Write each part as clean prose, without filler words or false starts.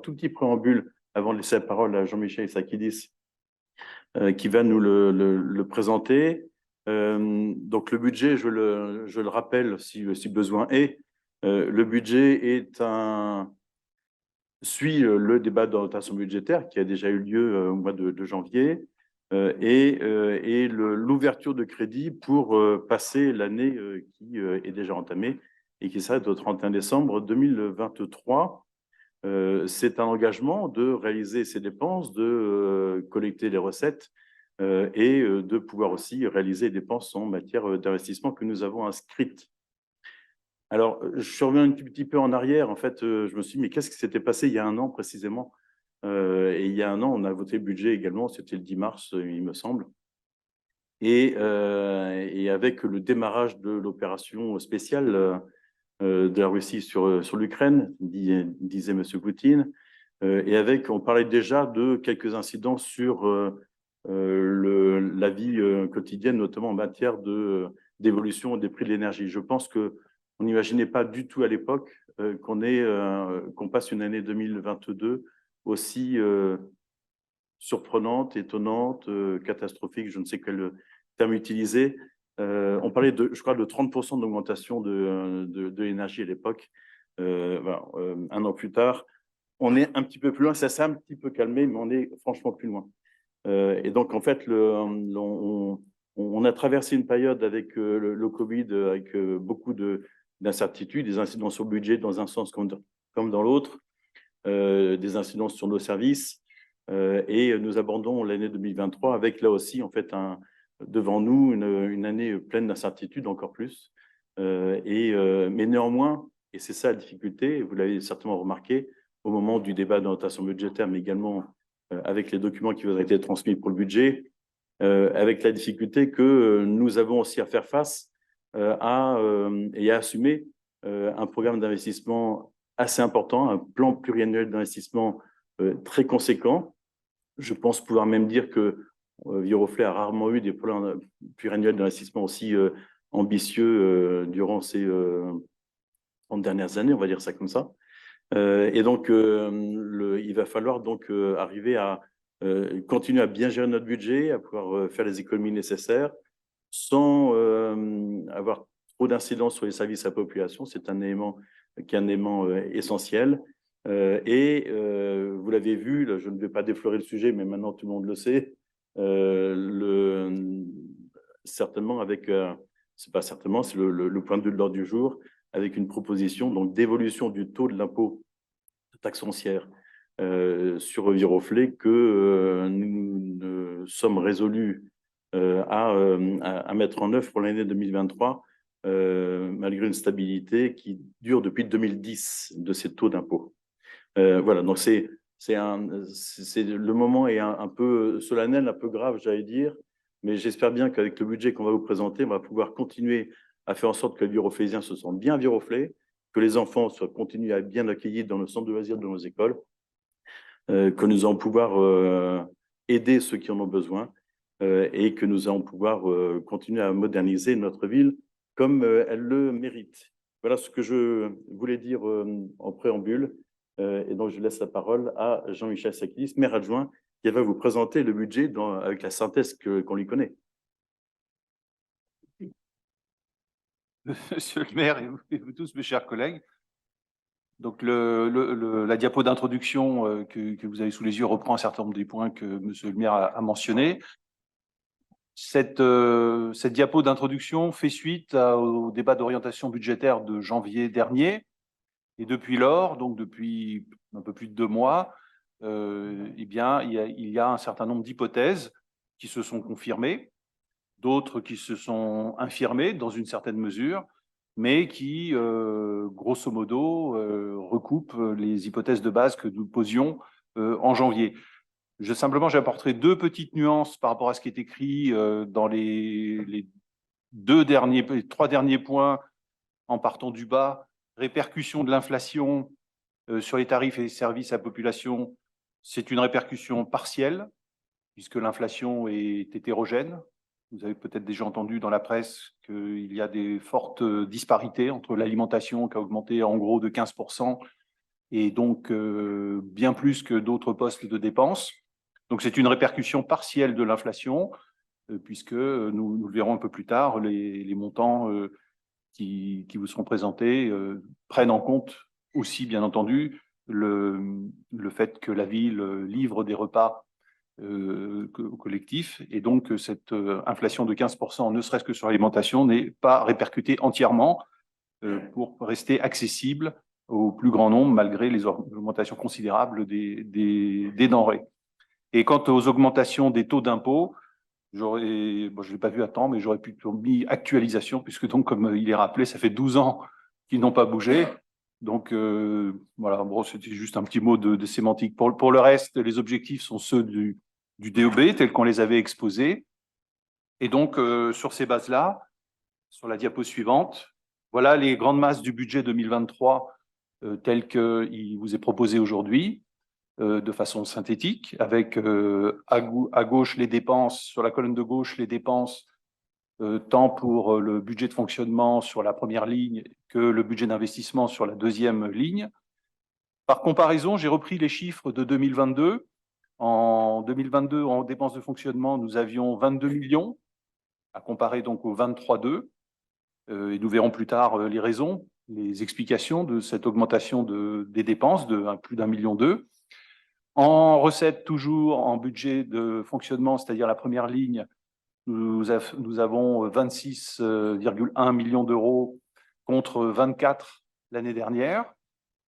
tout petit préambule avant de laisser la parole à Jean-Michel Sakidis, qui va nous le présenter. Donc, le budget, je le rappelle si besoin est, le budget suit le débat d'orientation budgétaire qui a déjà eu lieu au mois de janvier et l'ouverture de crédit pour passer l'année qui est déjà entamée et qui s'arrête au 31 décembre 2023. C'est un engagement de réaliser ces dépenses, de collecter les recettes et de pouvoir aussi réaliser les dépenses en matière d'investissement que nous avons inscrites. Alors, je reviens un petit peu en arrière. En fait, je me suis dit, mais qu'est-ce qui s'était passé il y a un an précisément? Et il y a un an, on a voté le budget également, c'était le 10 mars, il me semble. Et avec le démarrage de l'opération spéciale de la Russie sur l'Ukraine, disait M. Poutine, et on parlait déjà de quelques incidents sur la vie quotidienne, notamment en matière d'évolution des prix de l'énergie. Je pense qu'on n'imaginait pas du tout à l'époque qu'on passe une année 2022 aussi surprenante, étonnante, catastrophique, je ne sais quel terme utiliser. On parlait, je crois, de 30% d'augmentation de l'énergie à l'époque. Voilà, un an plus tard, on est un petit peu plus loin. Ça s'est un petit peu calmé, mais on est franchement plus loin. Et donc, en fait, on a traversé une période avec le Covid, avec beaucoup d'incertitudes, des incidences sur le budget dans un sens comme dans l'autre, des incidences sur nos services. Et nous abordons l'année 2023 avec là aussi, en fait, devant nous, une année pleine d'incertitudes encore plus. Mais néanmoins, et c'est ça la difficulté, vous l'avez certainement remarqué, au moment du débat d'orientation budgétaire, mais également avec les documents qui vous ont été transmis pour le budget, avec la difficulté que nous avons aussi à faire face et à assumer un programme d'investissement assez important, un plan pluriannuel d'investissement très conséquent. Je pense pouvoir même dire que Viroflay a rarement eu des plans pluriannuels d'investissement aussi ambitieux durant ces 30 dernières années, on va dire ça comme ça. Et donc, il va falloir donc arriver à continuer à bien gérer notre budget, à pouvoir faire les économies nécessaires sans avoir trop d'incidence sur les services à la population. C'est un élément qui est un élément essentiel. Vous l'avez vu, là, je ne vais pas déflorer le sujet, mais maintenant tout le monde le sait. Certainement avec, c'est pas certainement, c'est le point de l'ordre du jour, avec une proposition donc d'évolution du taux de l'impôt de taxe foncière sur Viroflay que nous sommes résolus à mettre en œuvre pour l'année 2023, malgré une stabilité qui dure depuis 2010 de ces taux d'impôt. Voilà, donc le moment est un peu solennel, un peu grave, j'allais dire, mais j'espère bien qu'avec le budget qu'on va vous présenter, on va pouvoir continuer à faire en sorte que les Viroflaysiens se sentent bien Viroflay, que les enfants continuent à être bien accueillis dans le centre de loisirs de nos écoles, que nous allons pouvoir aider ceux qui en ont besoin et que nous allons pouvoir continuer à moderniser notre ville comme elle le mérite. Voilà ce que je voulais dire en préambule. Et donc, je laisse la parole à Jean-Michel Sakidis, maire adjoint, qui va vous présenter le budget avec la synthèse qu'on lui connaît. Monsieur le maire et vous tous, mes chers collègues, donc la diapo d'introduction que vous avez sous les yeux reprend un certain nombre des points que monsieur le maire a mentionnés. Cette diapo d'introduction fait suite au débat d'orientation budgétaire de janvier dernier. Et depuis lors, donc depuis un peu plus de 2 mois, eh bien, il y a un certain nombre d'hypothèses qui se sont confirmées, d'autres qui se sont infirmées dans une certaine mesure, mais qui, grosso modo, recoupent les hypothèses de base que nous posions en janvier. J'apporterai 2 petites nuances par rapport à ce qui est écrit dans les 3 derniers points en partant du bas. Répercussion de l'inflation sur les tarifs et les services à la population, c'est une répercussion partielle, puisque l'inflation est hétérogène. Vous avez peut-être déjà entendu dans la presse qu'il y a des fortes disparités entre l'alimentation qui a augmenté en gros de 15% et donc bien plus que d'autres postes de dépenses. Donc c'est une répercussion partielle de l'inflation, puisque nous le verrons un peu plus tard, les montants qui vous seront présentés prennent en compte aussi, bien entendu, le fait que la ville livre des repas au collectif, et donc cette inflation de 15%, ne serait-ce que sur l'alimentation, n'est pas répercutée entièrement pour rester accessible au plus grand nombre, malgré les augmentations considérables des denrées. Et quant aux augmentations des taux d'impôt, je ne l'ai pas vu à temps, mais j'aurais plutôt mis actualisation, puisque donc, comme il est rappelé, ça fait 12 ans qu'ils n'ont pas bougé. Donc, voilà, bon, c'était juste un petit mot de sémantique. Pour le reste, les objectifs sont ceux du DEB, tels qu'on les avait exposés. Et donc, sur ces bases-là, sur la diapo suivante, voilà les grandes masses du budget 2023 tel qu'il vous est proposé aujourd'hui, de façon synthétique, avec à gauche les dépenses, sur la colonne de gauche les dépenses, tant pour le budget de fonctionnement sur la première ligne que le budget d'investissement sur la deuxième ligne. Par comparaison, j'ai repris les chiffres de 2022. En 2022, en dépenses de fonctionnement, nous avions 22 millions, à comparer donc aux 23,2. Et nous verrons plus tard les raisons, les explications de cette augmentation des dépenses de plus d'1,2 million. En recettes, toujours en budget de fonctionnement, c'est-à-dire la première ligne, nous avons 26,1 millions d'euros contre 24 l'année dernière.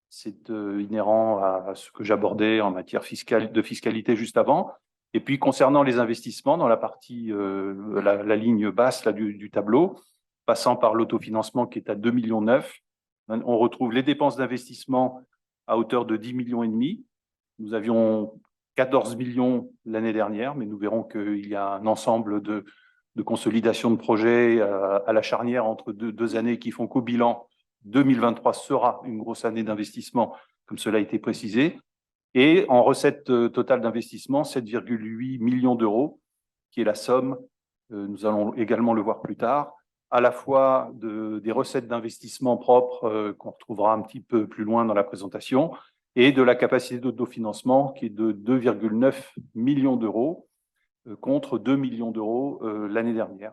C'est inhérent à ce que j'abordais en matière de fiscalité juste avant. Et puis, concernant les investissements, dans la partie, la ligne basse là, du tableau, passant par l'autofinancement qui est à 2,9 millions, on retrouve les dépenses d'investissement à hauteur de 10,5 millions. Nous avions 14 millions l'année dernière, mais nous verrons qu'il y a un ensemble de consolidation de projets à la charnière entre deux années qui font qu'au bilan, 2023 sera une grosse année d'investissement, comme cela a été précisé. Et en recette totale d'investissement, 7,8 millions d'euros, qui est la somme, nous allons également le voir plus tard, à la fois des recettes d'investissement propres qu'on retrouvera un petit peu plus loin dans la présentation, et de la capacité d'autofinancement qui est de 2,9 millions d'euros contre 2 millions d'euros l'année dernière.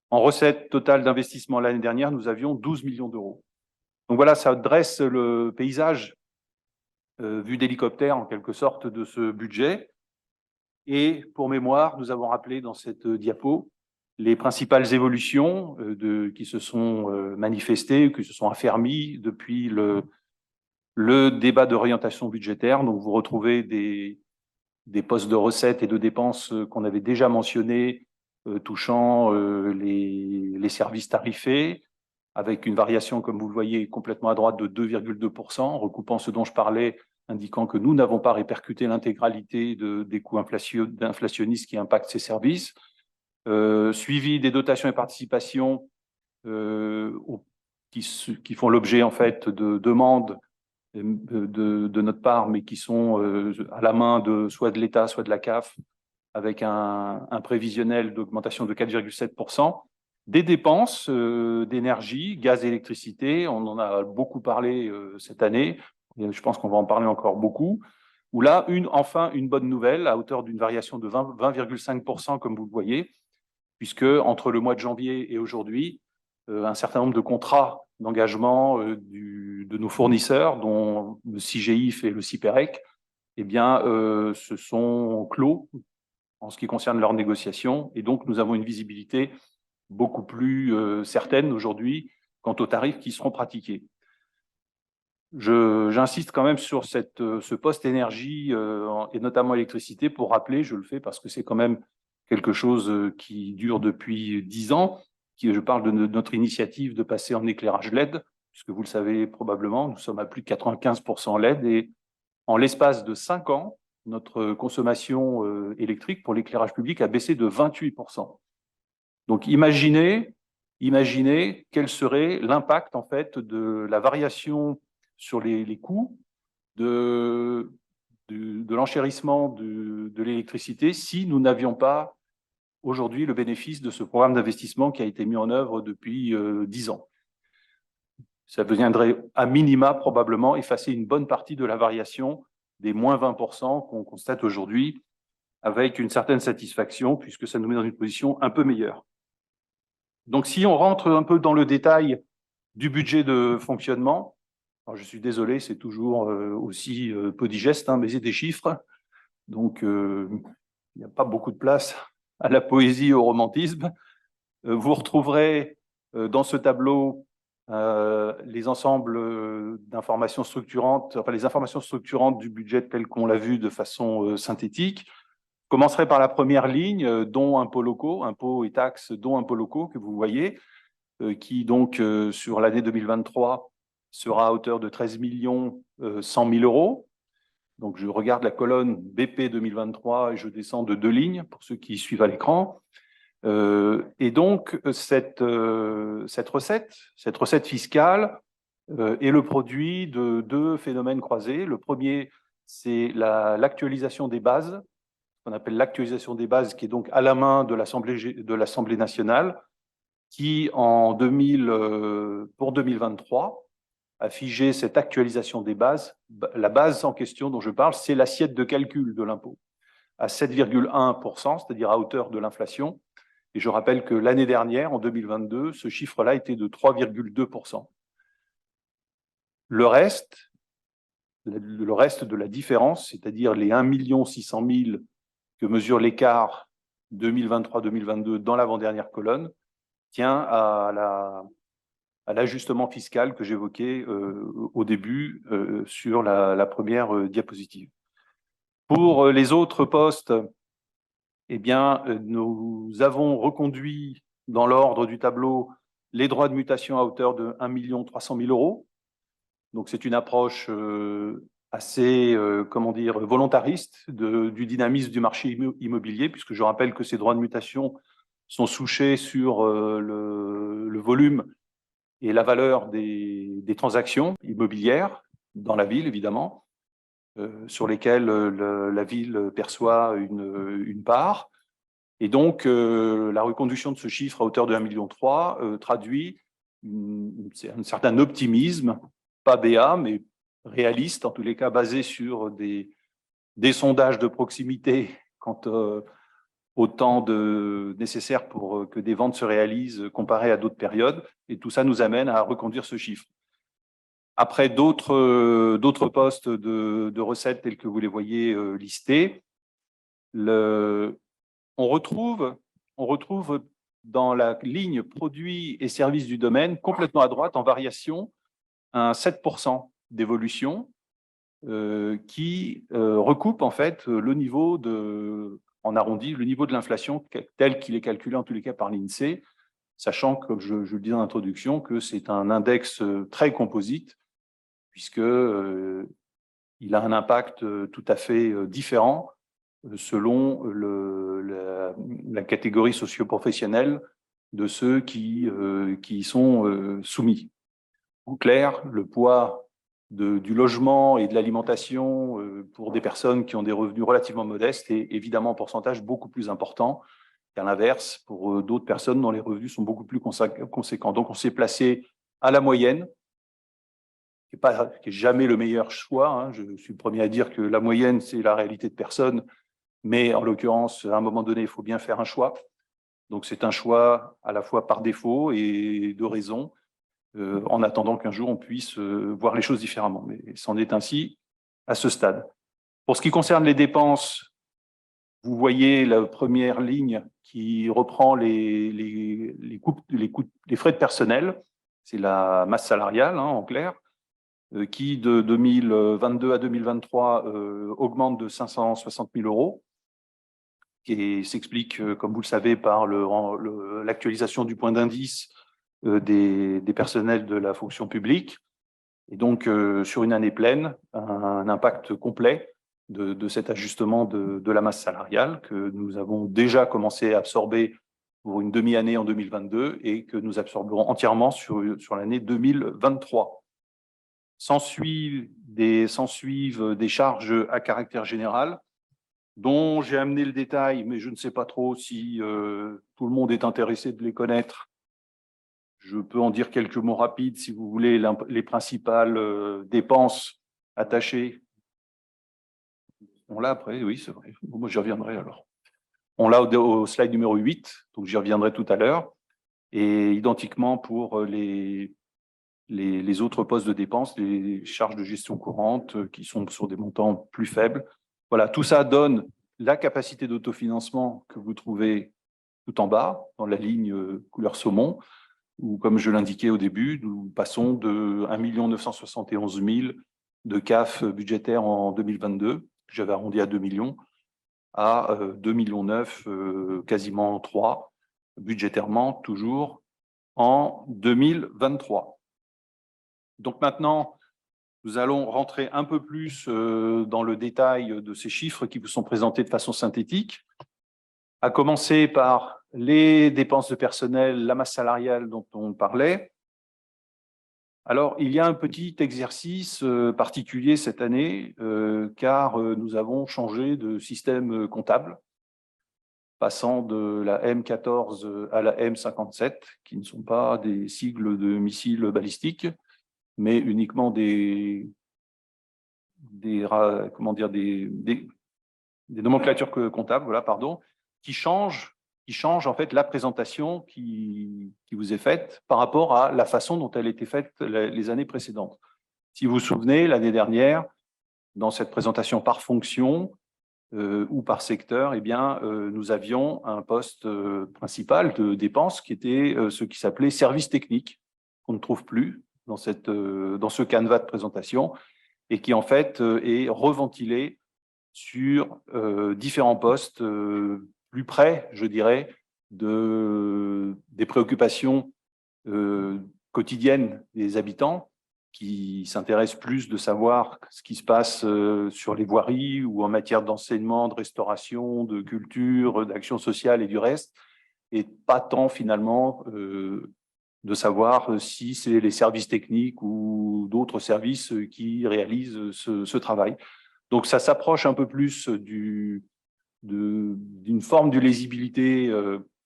En recette totale d'investissement l'année dernière, nous avions 12 millions d'euros. Donc voilà, ça dresse le paysage vu d'hélicoptère en quelque sorte de ce budget. Et pour mémoire, nous avons rappelé dans cette diapo les principales évolutions qui se sont manifestées, qui se sont affermies depuis le débat d'orientation budgétaire. Donc vous retrouvez des postes de recettes et de dépenses qu'on avait déjà mentionnés, touchant les services tarifés, avec une variation, comme vous le voyez, complètement à droite de 2,2%, recoupant ce dont je parlais, indiquant que nous n'avons pas répercuté l'intégralité des coûts inflationnistes qui impactent ces services. Suivi des dotations et participations qui font l'objet en fait de demandes de notre part, mais qui sont à la main soit de l'État, soit de la CAF, avec un prévisionnel d'augmentation de 4,7%. Des dépenses d'énergie, gaz et électricité, on en a beaucoup parlé cette année, et je pense qu'on va en parler encore beaucoup, où là, enfin, une bonne nouvelle à hauteur d'une variation de 20,5%, comme vous le voyez, puisque entre le mois de janvier et aujourd'hui, un certain nombre de contrats d'engagement de nos fournisseurs, dont le CIGIF et le CIPEREC, eh bien, se sont clos en ce qui concerne leurs négociations. Et donc, nous avons une visibilité beaucoup plus certaine aujourd'hui quant aux tarifs qui seront pratiqués. J'insiste quand même sur ce poste énergie et notamment électricité pour rappeler, je le fais parce que c'est quand même quelque chose qui dure depuis 10 ans. Je parle de notre initiative de passer en éclairage LED, puisque vous le savez probablement, nous sommes à plus de 95% LED et en l'espace de 5 ans, notre consommation électrique pour l'éclairage public a baissé de 28%. Donc imaginez quel serait l'impact en fait de la variation sur les coûts de l'enchérissement de l'électricité si nous n'avions pas aujourd'hui le bénéfice de ce programme d'investissement qui a été mis en œuvre depuis 10 ans. Ça viendrait à minima probablement effacer une bonne partie de la variation des moins 20% qu'on constate aujourd'hui, avec une certaine satisfaction, puisque ça nous met dans une position un peu meilleure. Donc, si on rentre un peu dans le détail du budget de fonctionnement, alors je suis désolé, c'est toujours aussi peu digeste, hein, mais c'est des chiffres, donc il n'y a pas beaucoup de place à la poésie et au romantisme. Vous retrouverez dans ce tableau les ensembles d'informations structurantes, enfin les informations structurantes du budget tel qu'on l'a vu de façon synthétique. Je commencerai par la première ligne, dont impôts locaux, impôts et taxes, dont impôts locaux, que vous voyez, qui donc sur l'année 2023 sera à hauteur de 13 100 000 euros. Donc je regarde la colonne BP 2023 et je descends de 2 lignes pour ceux qui suivent à l'écran. Et donc cette recette fiscale est le produit de 2 phénomènes croisés. Le premier, c'est l'actualisation des bases, qu'on appelle l'actualisation des bases, qui est donc à la main de l'Assemblée nationale, qui pour 2023 a figé cette actualisation des bases. La base en question dont je parle, c'est l'assiette de calcul de l'impôt, à 7,1%, c'est-à-dire à hauteur de l'inflation. Et je rappelle que l'année dernière, en 2022, ce chiffre-là était de 3,2%. Le reste de la différence, c'est-à-dire les 1 600 000 que mesure l'écart 2023-2022 dans l'avant-dernière colonne, tient à l'ajustement fiscal que j'évoquais au début sur la première diapositive. Pour les autres postes, eh bien, nous avons reconduit dans l'ordre du tableau les droits de mutation à hauteur de 1 300 000 euros. Donc, c'est une approche assez, comment dire, volontariste du dynamisme du marché immobilier, puisque je rappelle que ces droits de mutation sont souchés sur le volume et la valeur des transactions immobilières dans la ville, évidemment, sur lesquelles la ville perçoit une part. Et donc, la reconduction de ce chiffre à hauteur de 1,3 million traduit un certain optimisme, pas béat, mais réaliste, en tous les cas basé sur des sondages de proximité quant au temps nécessaire pour que des ventes se réalisent comparé à d'autres périodes. Et tout ça nous amène à reconduire ce chiffre. Après d'autres postes de recettes tels que vous les voyez listés, on retrouve dans la ligne produits et services du domaine, complètement à droite, en variation, un 7% d'évolution qui recoupe en fait le niveau en arrondi, le niveau de l'inflation tel qu'il est calculé en tous les cas par l'INSEE, sachant, comme je le dis en introduction, que c'est un index très composite, puisque il a un impact tout à fait différent selon la catégorie socio-professionnelle de ceux qui y sont soumis. En clair, le poids du logement et de l'alimentation pour des personnes qui ont des revenus relativement modestes est évidemment en pourcentage beaucoup plus important qu'à l'inverse pour d'autres personnes dont les revenus sont beaucoup plus conséquents. Donc on s'est placé à la moyenne, qui n'est jamais le meilleur choix, hein. Je suis le premier à dire que la moyenne, c'est la réalité de personne, mais en l'occurrence, à un moment donné, il faut bien faire un choix. Donc c'est un choix à la fois par défaut et de raison, en attendant qu'un jour on puisse voir les choses différemment. Mais c'en est ainsi à ce stade. Pour ce qui concerne les dépenses, vous voyez la première ligne qui reprend les frais de personnel, c'est la masse salariale, hein, en clair, qui de 2022 à 2023 augmente de 560 000 euros, qui s'explique, comme vous le savez, par l'actualisation du point d'indice des personnels de la fonction publique. Et donc, sur une année pleine, un impact complet de cet ajustement de la masse salariale que nous avons déjà commencé à absorber pour une demi-année en 2022 et que nous absorberons entièrement sur l'année 2023. S'ensuivent des charges à caractère général dont j'ai amené le détail, mais je ne sais pas trop si tout le monde est intéressé de les connaître. Je peux en dire quelques mots rapides, si vous voulez, les principales dépenses attachées. On l'a après, oui, c'est vrai. Bon, moi, j'y reviendrai alors. On l'a au slide numéro 8, donc j'y reviendrai tout à l'heure. Et identiquement pour les autres postes de dépenses, les charges de gestion courante qui sont sur des montants plus faibles. Voilà, tout ça donne la capacité d'autofinancement que vous trouvez tout en bas, dans la ligne couleur saumon, où, comme je l'indiquais au début, nous passons de 1 971 000 de CAF budgétaire en 2022, j'avais arrondi à 2 millions, à 2,9 millions, quasiment 3, budgétairement, toujours en 2023. Donc maintenant, nous allons rentrer un peu plus dans le détail de ces chiffres qui vous sont présentés de façon synthétique, à commencer par les dépenses de personnel, la masse salariale dont on parlait. Alors, il y a un petit exercice particulier cette année, car nous avons changé de système comptable, passant de la M14 à la M57, qui ne sont pas des sigles de missiles balistiques, mais uniquement des nomenclatures comptables, voilà, pardon, qui changent en fait la présentation qui vous est faite par rapport à la façon dont elle était faite les années précédentes. Si vous vous souvenez, l'année dernière, dans cette présentation par fonction ou par secteur, eh bien, nous avions un poste principal de dépenses qui était ce qui s'appelait service technique, qu'on ne trouve plus dans ce canevas de présentation, et qui en fait est reventilé sur différents postes plus près, je dirais, des préoccupations quotidiennes des habitants, qui s'intéressent plus de savoir ce qui se passe sur les voiries ou en matière d'enseignement, de restauration, de culture, d'action sociale et du reste, et pas tant finalement de savoir si c'est les services techniques ou d'autres services qui réalisent ce travail. Donc, ça s'approche un peu plus d'une forme de lisibilité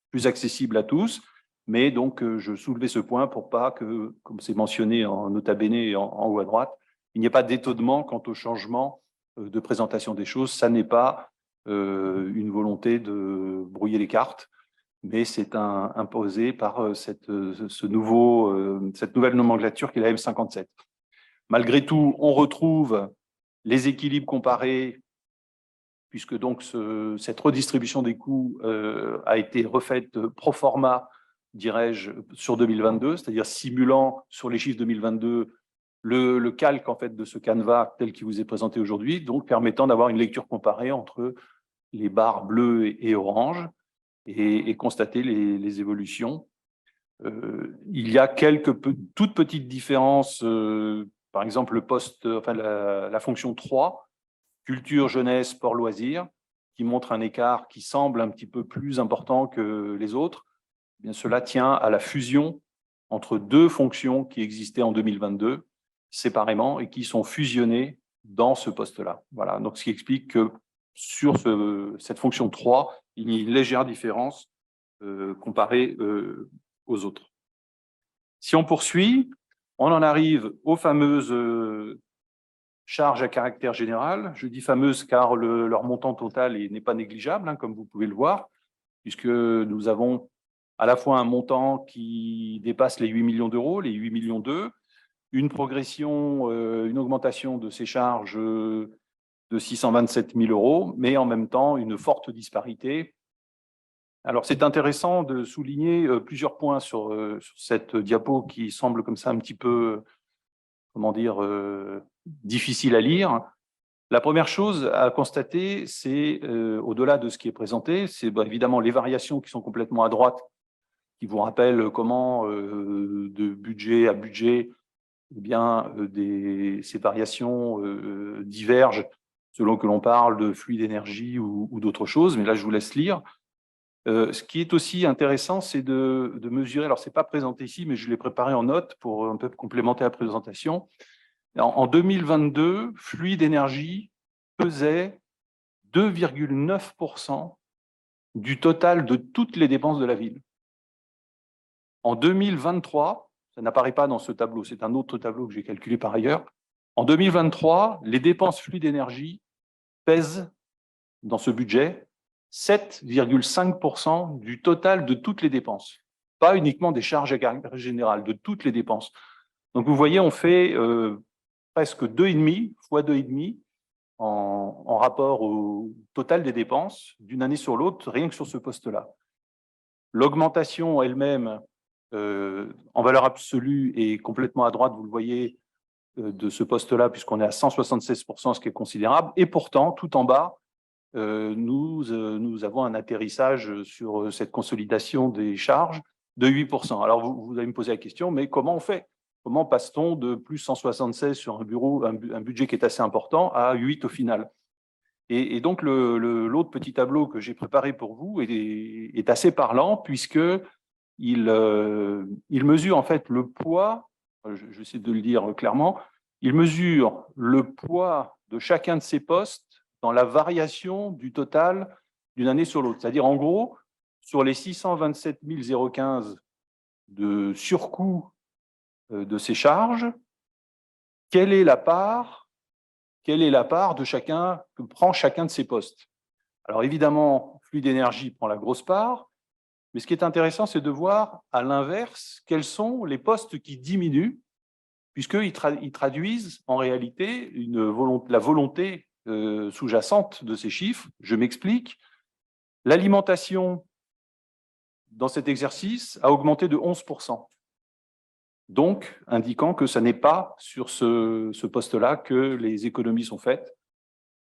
plus accessible à tous, mais donc je soulevais ce point pour pas que, comme c'est mentionné en nota bene en haut à droite, il n'y ait pas d'étonnement quant au changement de présentation des choses. Ça n'est pas une volonté de brouiller les cartes, mais c'est imposé par cette nouvelle nomenclature qui est la M57. Malgré tout, on retrouve les équilibres comparés, puisque donc cette redistribution des coûts a été refaite pro forma, dirais-je, sur 2022, c'est-à-dire simulant sur les chiffres 2022 le calque en fait de ce canevas tel qu'il vous est présenté aujourd'hui, donc permettant d'avoir une lecture comparée entre les barres bleues et oranges et constater les évolutions. Il y a quelques toutes petites différences, par exemple le poste, enfin la fonction 3, culture, jeunesse, sport, loisirs, qui montre un écart qui semble un petit peu plus important que les autres. Eh bien, cela tient à la fusion entre deux fonctions qui existaient en 2022 séparément et qui sont fusionnées dans ce poste-là. Voilà, donc ce qui explique que sur cette fonction 3, il y a une légère différence comparée aux autres. Si on poursuit, on en arrive aux fameuses charges à caractère général. Je dis fameuses car leur montant total n'est pas négligeable, hein, comme vous pouvez le voir, puisque nous avons à la fois un montant qui dépasse les 8 millions d'euros, les 8 millions d'euros, une progression, une augmentation de ces charges de 627 000 euros, mais en même temps une forte disparité. Alors, c'est intéressant de souligner plusieurs points sur cette diapo qui semble comme ça un petit peu, comment dire, difficile à lire. La première chose à constater, c'est, au-delà de ce qui est présenté, c'est évidemment les variations qui sont complètement à droite, qui vous rappellent comment, de budget à budget, eh bien, ces variations divergent selon que l'on parle de flux d'énergie ou d'autres choses, mais là, je vous laisse lire. Ce qui est aussi intéressant, c'est de mesurer, alors ce n'est pas présenté ici, mais je l'ai préparé en note pour un peu complémenter la présentation. En 2022, flux d'énergie pesait 2,9% du total de toutes les dépenses de la ville. En 2023, ça n'apparaît pas dans ce tableau, c'est un autre tableau que j'ai calculé par ailleurs. En 2023, les dépenses flux d'énergie pèsent dans ce budget 7,5% du total de toutes les dépenses. Pas uniquement des charges à caractère général, de toutes les dépenses. Donc vous voyez, on fait presque 2,5 fois 2,5 en rapport au total des dépenses d'une année sur l'autre, rien que sur ce poste-là. L'augmentation elle-même, en valeur absolue, est complètement à droite, vous le voyez, de ce poste-là, puisqu'on est à 176%, ce qui est considérable. Et pourtant, tout en bas, nous avons un atterrissage sur cette consolidation des charges de 8%. Alors, vous allez me poser la question, mais comment on fait? Comment passe-t-on de plus 176 sur un budget qui est assez important à 8 au final? Et donc, l'autre petit tableau que j'ai préparé pour vous est assez parlant, puisqu'il mesure en fait le poids, je vais essayer de le dire clairement, il mesure le poids de chacun de ces postes dans la variation du total d'une année sur l'autre. C'est-à-dire, en gros, sur les 627 015 de surcoût de ces charges, quelle est la part de chacun, que prend chacun de ces postes? Alors évidemment, flux d'énergie prend la grosse part, mais ce qui est intéressant, c'est de voir à l'inverse quels sont les postes qui diminuent, puisqu'ils traduisent en réalité la volonté sous-jacente de ces chiffres. Je m'explique. L'alimentation, dans cet exercice, a augmenté de 11%. Donc, indiquant que ce n'est pas sur ce poste-là que les économies sont faites.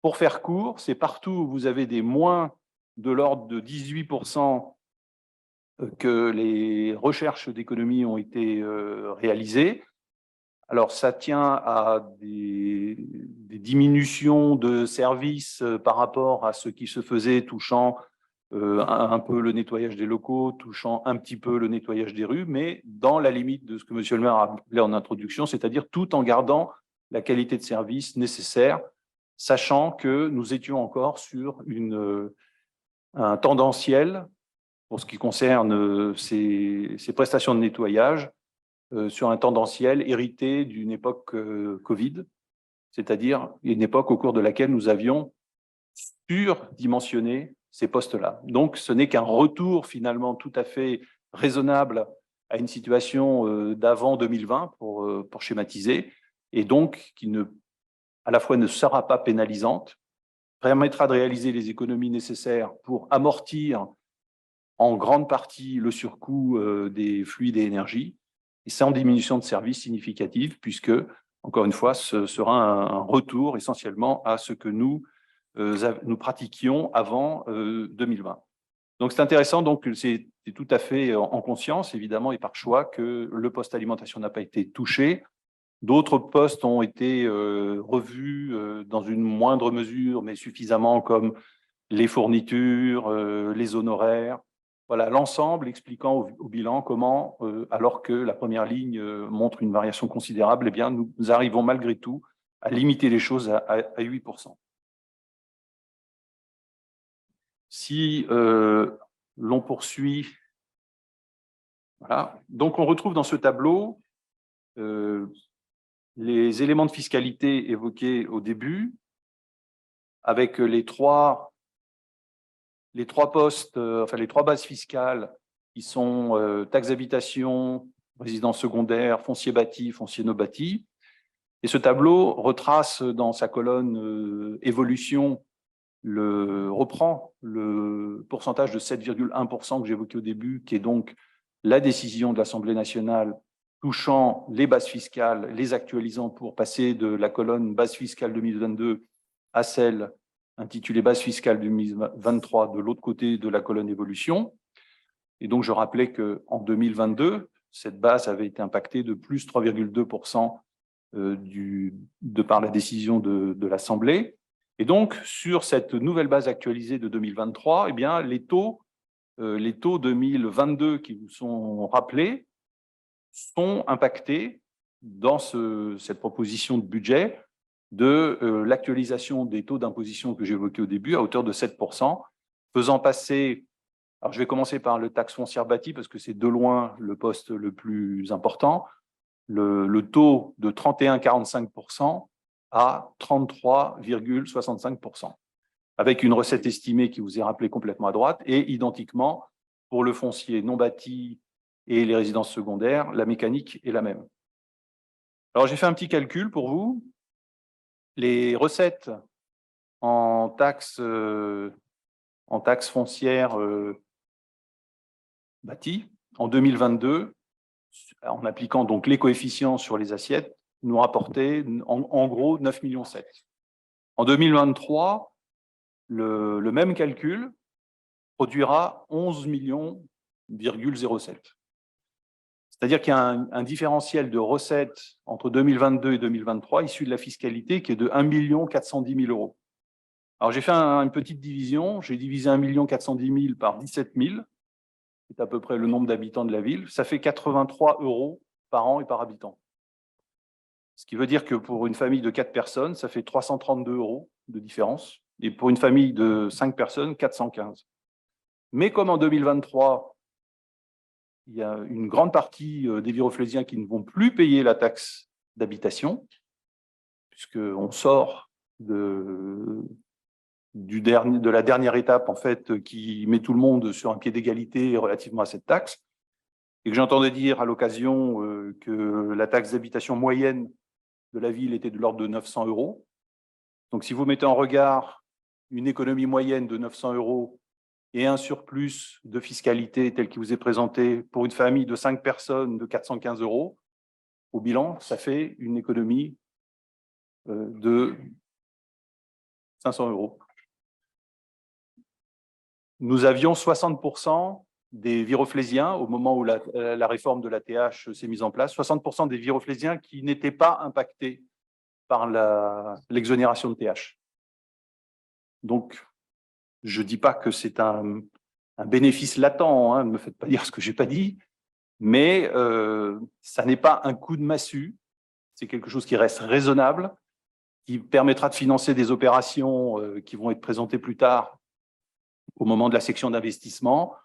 Pour faire court, c'est partout où vous avez des moins de l'ordre de 18% que les recherches d'économie ont été réalisées. Alors, ça tient à des diminutions de services par rapport à ce qui se faisait, touchant un peu le nettoyage des locaux, touchant un petit peu le nettoyage des rues, mais dans la limite de ce que monsieur le maire a appelé en introduction, c'est-à-dire tout en gardant la qualité de service nécessaire, sachant que nous étions encore sur un tendanciel pour ce qui concerne ces prestations de nettoyage, sur un tendanciel hérité d'une époque Covid, c'est-à-dire une époque au cours de laquelle nous avions surdimensionné ces postes-là. Donc, ce n'est qu'un retour finalement tout à fait raisonnable à une situation d'avant 2020, pour schématiser, et donc qui à la fois ne sera pas pénalisante, permettra de réaliser les économies nécessaires pour amortir en grande partie le surcoût des fluides et énergies, et sans diminution de service significative, puisque, encore une fois, ce sera un retour essentiellement à ce que nous pratiquions avant 2020. Donc, c'est intéressant, donc c'est tout à fait en conscience, évidemment, et par choix, que le poste alimentation n'a pas été touché. D'autres postes ont été revus dans une moindre mesure, mais suffisamment, comme les fournitures, les honoraires. Voilà, l'ensemble expliquant au bilan comment, alors que la première ligne montre une variation considérable, eh bien, nous arrivons malgré tout à limiter les choses à 8%. Si l'on poursuit, voilà. Donc on retrouve dans ce tableau les éléments de fiscalité évoqués au début, avec les trois postes, enfin les trois bases fiscales qui sont taxe d'habitation, résidence secondaire, foncier bâti, foncier non bâti. Et ce tableau retrace dans sa colonne évolution, reprend le pourcentage de 7,1% que j'évoquais au début, qui est donc la décision de l'Assemblée nationale touchant les bases fiscales, les actualisant pour passer de la colonne base fiscale 2022 à celle intitulée base fiscale 2023 de l'autre côté de la colonne évolution. Et donc, je rappelais qu'en 2022, cette base avait été impactée de plus 3,2% de par la décision de l'Assemblée. Et donc, sur cette nouvelle base actualisée de 2023, eh bien, les taux 2022 qui vous sont rappelés sont impactés dans cette proposition de budget de l'actualisation des taux d'imposition que j'évoquais au début à hauteur de 7%, faisant passer Alors, je vais commencer par le taxe foncière bâtie parce que c'est de loin le poste le plus important. Le taux de 31,45% à 33,65%, avec une recette estimée qui vous est rappelée complètement à droite, et identiquement, pour le foncier non bâti et les résidences secondaires, la mécanique est la même. Alors, j'ai fait un petit calcul pour vous. Les recettes en taxes foncières bâties en 2022, en appliquant donc les coefficients sur les assiettes, nous rapportaient en gros 9,7 millions. En 2023, le même calcul produira 11,07 millions. C'est-à-dire qu'il y a un différentiel de recettes entre 2022 et 2023 issu de la fiscalité qui est de 1,41 million. Alors, j'ai fait une petite division. J'ai divisé 1,41 million par 17 000. C'est à peu près le nombre d'habitants de la ville. Ça fait 83 € par an et par habitant. Ce qui veut dire que pour une famille de 4 personnes, ça fait 332 € de différence. Et pour une famille de 5 personnes, 415. Mais comme en 2023, il y a une grande partie des Viroflésiens qui ne vont plus payer la taxe d'habitation, puisqu'on sort de la dernière étape en fait, qui met tout le monde sur un pied d'égalité relativement à cette taxe, et que j'entendais dire à l'occasion que la taxe d'habitation moyenne de la ville était de l'ordre de 900 €. Donc, si vous mettez en regard une économie moyenne de 900 € et un surplus de fiscalité tel qu'il vous est présenté pour une famille de 5 personnes de 415 €, au bilan, ça fait une économie de 500 €. Nous avions 60% des Viroflésiens, au moment où la réforme de la TH s'est mise en place, 60% des Viroflésiens qui n'étaient pas impactés par l'exonération de TH. Donc, je ne dis pas que c'est un bénéfice latent, hein, ne me faites pas dire ce que je n'ai pas dit, mais ça n'est pas un coup de massue, c'est quelque chose qui reste raisonnable, qui permettra de financer des opérations qui vont être présentées plus tard au moment de la section d'investissement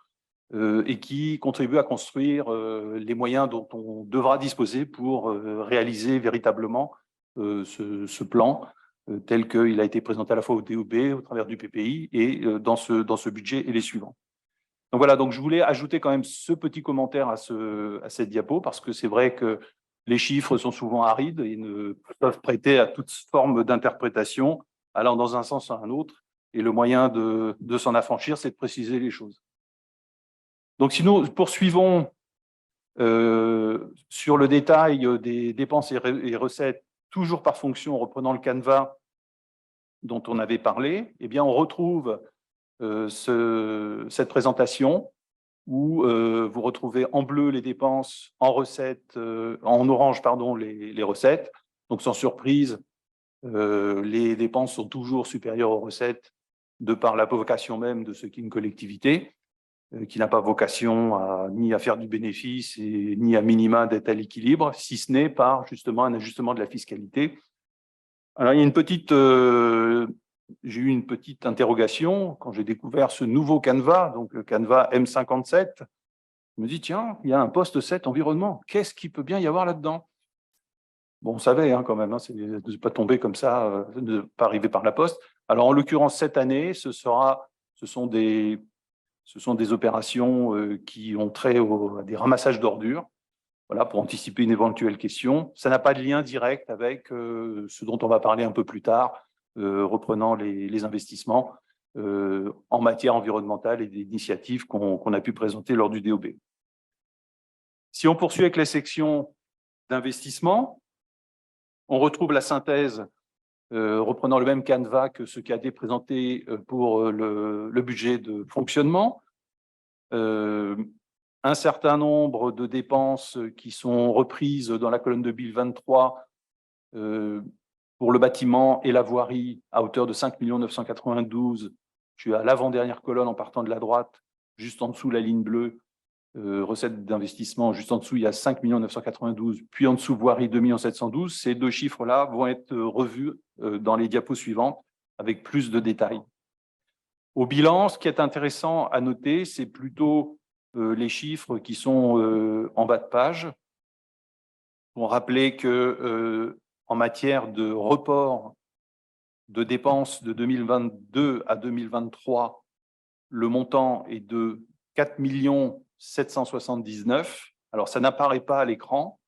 et qui contribue à construire les moyens dont on devra disposer pour réaliser véritablement ce plan tel qu'il a été présenté à la fois au DOB, au travers du PPI et dans ce budget et les suivants. Donc voilà, donc je voulais ajouter quand même ce petit commentaire à cette diapo parce que c'est vrai que les chiffres sont souvent arides et ne peuvent prêter à toute forme d'interprétation, allant dans un sens ou un autre. Et le moyen de s'en affranchir, c'est de préciser les choses. Donc, si nous poursuivons sur le détail des dépenses et recettes, toujours par fonction, en reprenant le canevas dont on avait parlé, eh bien, on retrouve cette présentation où vous retrouvez en bleu les dépenses, en orange, pardon, les recettes. Donc, sans surprise, les dépenses sont toujours supérieures aux recettes de par la vocation même de ce qu'est une collectivité, qui n'a pas vocation ni à faire du bénéfice et ni à minima d'être à l'équilibre, si ce n'est par justement un ajustement de la fiscalité. Alors, il y a j'ai eu une petite interrogation quand j'ai découvert ce nouveau canevas, donc le canevas M57. Je me dis, tiens, il y a un poste 7 environnement, qu'est-ce qu'il peut bien y avoir là-dedans? Bon, on savait hein, quand même, hein, c'est de ne pas tomber comme ça, de ne pas arriver par la poste. Alors, en l'occurrence, cette année, ce sont des opérations qui ont trait à des ramassages d'ordures, voilà, pour anticiper une éventuelle question. Ça n'a pas de lien direct avec ce dont on va parler un peu plus tard, reprenant les investissements en matière environnementale et d'initiatives qu'on a pu présenter lors du DOB. Si on poursuit avec les sections d'investissement, on retrouve la synthèse reprenant le même canevas que ce qui a été présenté pour le budget de fonctionnement. Un certain nombre de dépenses qui sont reprises dans la colonne de 2023 pour le bâtiment et la voirie à hauteur de 5 992 000. Je suis à l'avant-dernière colonne en partant de la droite, juste en dessous la ligne bleue, recettes d'investissement, juste en dessous il y a 5 992 000, puis en dessous voirie 2 712 000. Ces deux chiffres-là vont être revus dans les diapos suivantes avec plus de détails. Au bilan, ce qui est intéressant à noter, c'est plutôt les chiffres qui sont en bas de page. Pour rappeler que en matière de report de dépenses de 2022 à 2023, le montant est de 4 779 000. Alors, ça n'apparaît pas à l'écran,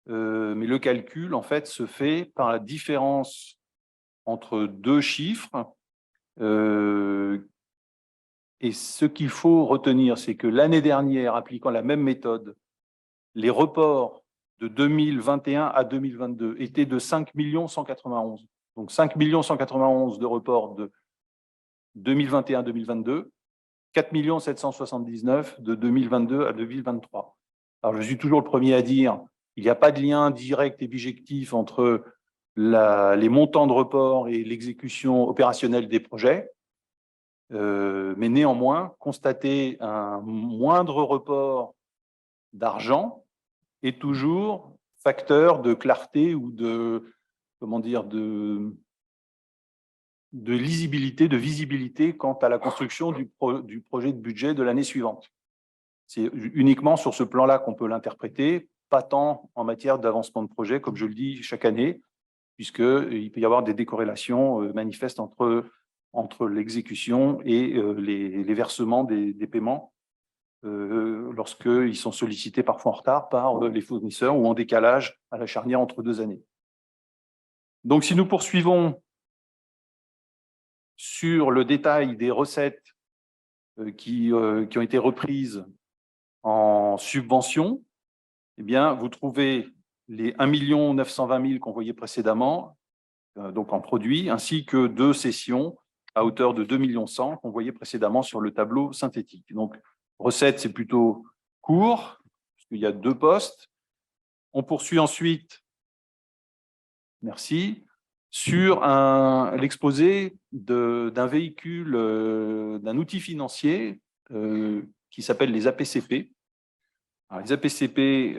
mais le calcul, en fait, se fait par la différence entre deux chiffres. Et ce qu'il faut retenir, c'est que l'année dernière, appliquant la même méthode, les reports de 2021 à 2022 étaient de 5 191 000. Donc 5 191 000 de reports de 2021 à 2022, 4 779 000 de 2022 à 2023. Alors je suis toujours le premier à dire qu'il n'y a pas de lien direct et bijectif entre les montants de report et l'exécution opérationnelle des projets. Mais néanmoins, constater un moindre report d'argent est toujours facteur de clarté ou de, comment dire, de lisibilité, de visibilité quant à la construction du projet de budget de l'année suivante. C'est uniquement sur ce plan-là qu'on peut l'interpréter, pas tant en matière d'avancement de projet, comme je le dis chaque année, puisqu'il peut y avoir des décorrélations manifestes entre l'exécution et les versements des paiements lorsqu'ils sont sollicités parfois en retard par les fournisseurs ou en décalage à la charnière entre 2 années. Donc, si nous poursuivons sur le détail des recettes qui ont été reprises en subvention, eh bien, vous trouvez les 1 920 000 qu'on voyait précédemment, donc en produits, ainsi que 2 cessions à hauteur de 2 100 000 qu'on voyait précédemment sur le tableau synthétique. Donc, recettes, c'est plutôt court, puisqu'il y a 2 postes. On poursuit ensuite, merci, sur l'exposé d'un véhicule, d'un outil financier qui s'appelle les APCP. Alors, les APCP,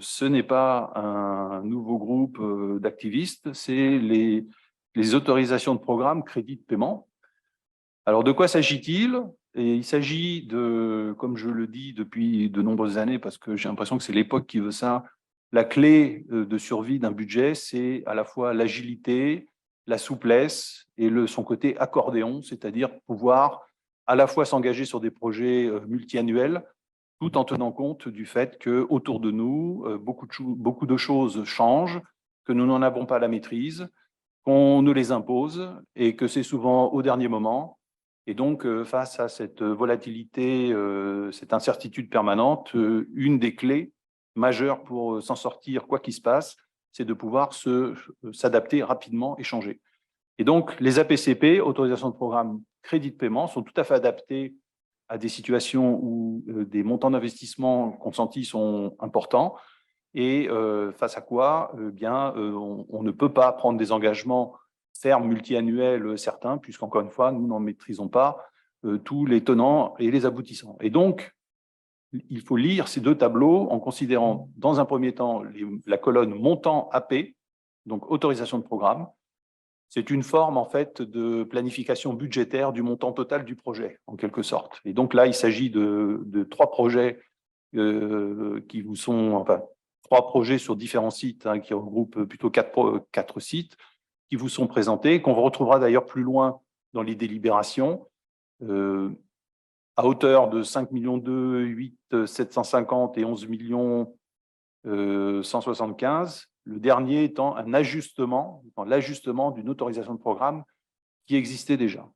ce n'est pas un nouveau groupe d'activistes, c'est les autorisations de programme crédit de paiement. Alors, de quoi s'agit-il? Et il s'agit de, comme je le dis depuis de nombreuses années, parce que j'ai l'impression que c'est l'époque qui veut ça, la clé de survie d'un budget, c'est à la fois l'agilité, la souplesse et son côté accordéon, c'est-à-dire pouvoir à la fois s'engager sur des projets multiannuels, tout en tenant compte du fait qu'autour de nous, beaucoup de choses changent, que nous n'en avons pas la maîtrise, qu'on nous les impose et que c'est souvent au dernier moment. Et donc, face à cette volatilité, cette incertitude permanente, une des clés majeures pour s'en sortir, quoi qu'il se passe, c'est de pouvoir s'adapter rapidement et changer. Et donc, les APCP, autorisations de programme crédit de paiement, sont tout à fait adaptées à des situations où des montants d'investissement consentis sont importants et face à quoi on ne peut pas prendre des engagements fermes multi-annuels certains, puisqu'encore une fois, nous n'en maîtrisons pas tous les tenants et les aboutissants. Et donc, il faut lire ces 2 tableaux en considérant, dans un premier temps, la colonne montant AP, donc autorisation de programme. C'est une forme, en fait, de planification budgétaire du montant total du projet, en quelque sorte. Et donc là, il s'agit de 3 projets qui vous sont, enfin, 3 projets sur différents sites, hein, qui regroupent plutôt 4 sites, qui vous sont présentés, qu'on retrouvera d'ailleurs plus loin dans les délibérations, à hauteur de 5 200 000, 8 750 et 11 175 000, le dernier étant l'ajustement d'une autorisation de programme qui existait déjà.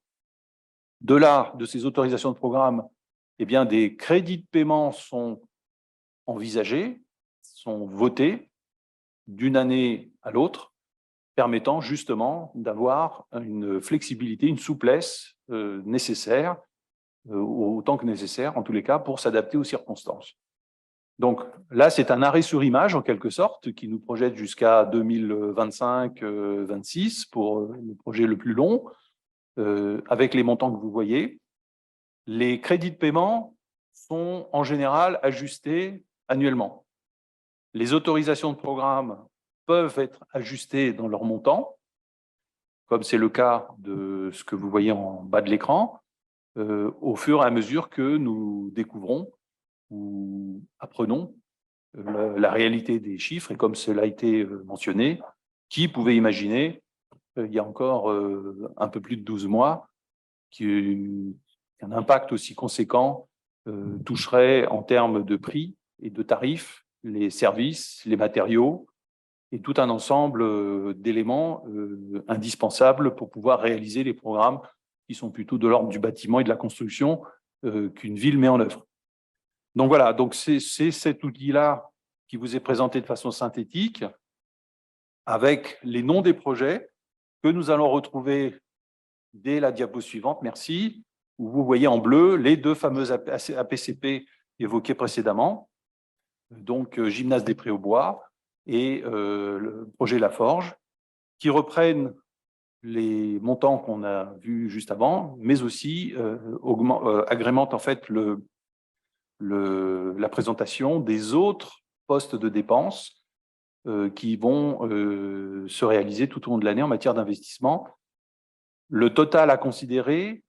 De là, de ces autorisations de programme, eh bien, des crédits de paiement sont envisagés, sont votés d'une année à l'autre, permettant justement d'avoir une flexibilité, une souplesse nécessaire, autant que nécessaire en tous les cas, pour s'adapter aux circonstances. Donc là, c'est un arrêt sur image en quelque sorte qui nous projette jusqu'à 2025-26 pour le projet le plus long, avec les montants que vous voyez. Les crédits de paiement sont en général ajustés annuellement. Les autorisations de programme peuvent être ajustées dans leur montant, comme c'est le cas de ce que vous voyez en bas de l'écran. au fur et à mesure que nous découvrons ou apprenons la réalité des chiffres. Et comme cela a été mentionné, qui pouvait imaginer, il y a encore un peu plus de 12 mois, qu'un impact aussi conséquent toucherait en termes de prix et de tarifs les services, les matériaux et tout un ensemble d'éléments indispensables pour pouvoir réaliser les programmes qui sont plutôt de l'ordre du bâtiment et de la construction qu'une ville met en œuvre. Donc voilà, donc c'est cet outil-là qui vous est présenté de façon synthétique avec les noms des projets que nous allons retrouver dès la diapo suivante, merci, où vous voyez en bleu les deux fameuses APCP évoquées précédemment, donc Gymnase des Prés au Bois et le projet La Forge, qui reprennent les montants qu'on a vus juste avant, mais aussi agrémentent en fait la présentation des autres postes de dépenses qui vont se réaliser tout au long de l'année en matière d'investissement. Le total à considérer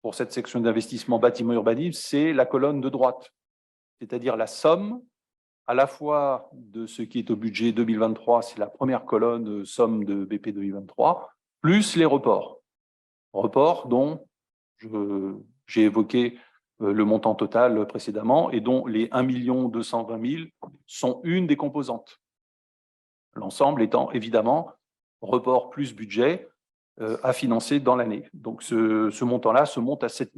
pour cette section d'investissement bâtiment urbanisme, c'est la colonne de droite, c'est-à-dire la somme à la fois de ce qui est au budget 2023, c'est la première colonne somme de BP 2023, plus les reports. Reports dont j'ai évoqué le montant total précédemment et dont les 1 220 000 sont une des composantes. L'ensemble étant évidemment report plus budget à financer dans l'année. Donc ce montant-là se monte à 7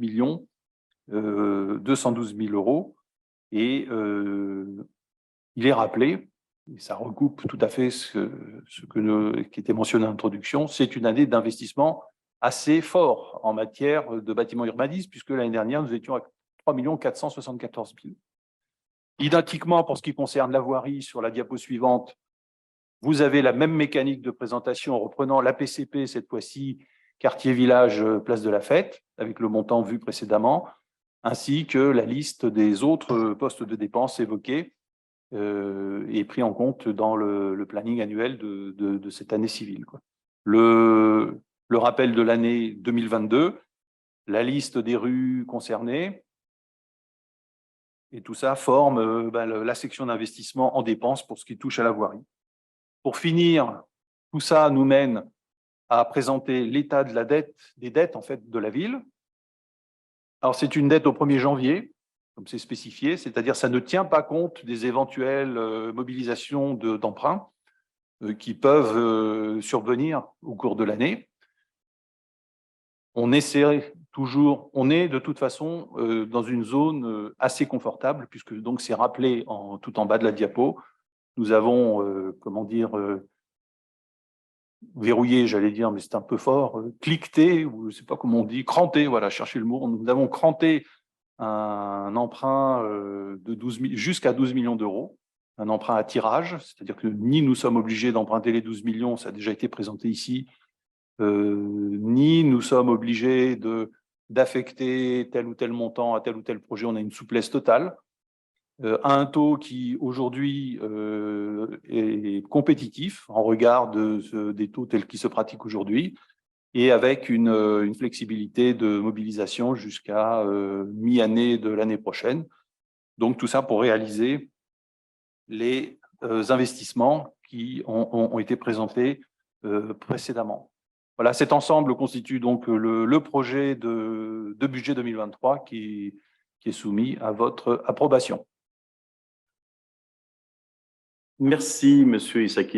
212 000 euros et il est rappelé, et ça recoupe tout à fait qui était mentionné en introduction, c'est une année d'investissement assez fort en matière de bâtiments urbanisme, puisque l'année dernière, nous étions à 3 474 000. Identiquement, pour ce qui concerne la voirie, sur la diapo suivante, vous avez la même mécanique de présentation en reprenant l'APCP, cette fois-ci, quartier-village, place de la Fête, avec le montant vu précédemment, ainsi que la liste des autres postes de dépenses évoqués et pris en compte dans le planning annuel de cette année civile, quoi. Le rappel de l'année 2022, la liste des rues concernées, et tout ça forme la section d'investissement en dépenses pour ce qui touche à la voirie. Pour finir, tout ça nous mène à présenter l'état de la dette, des dettes en fait de la ville. Alors c'est une dette au 1er janvier, comme c'est spécifié, c'est-à-dire ça ne tient pas compte des éventuelles mobilisations d'emprunts qui peuvent survenir au cours de l'année. On essaie toujours, on est de toute façon dans une zone assez confortable, puisque donc c'est rappelé tout en bas de la diapo. Nous avons, comment dire, verrouillé, j'allais dire, mais c'est un peu fort, cliqueté, ou je ne sais pas comment on dit, cranté, voilà, cherchez le mot. Nous avons cranté un emprunt jusqu'à 12 millions d'euros, un emprunt à tirage, c'est-à-dire que ni nous sommes obligés d'emprunter les 12 millions, ça a déjà été présenté ici, ni nous sommes obligés d'affecter tel ou tel montant à tel ou tel projet, on a une souplesse totale, à un taux qui aujourd'hui est compétitif en regard des taux tels qu'ils se pratiquent aujourd'hui, et avec une flexibilité de mobilisation jusqu'à mi-année de l'année prochaine. Donc tout ça pour réaliser les investissements qui ont été présentés précédemment. Voilà, cet ensemble constitue donc le projet de budget 2023 qui est soumis à votre approbation. Merci, Monsieur Issaki.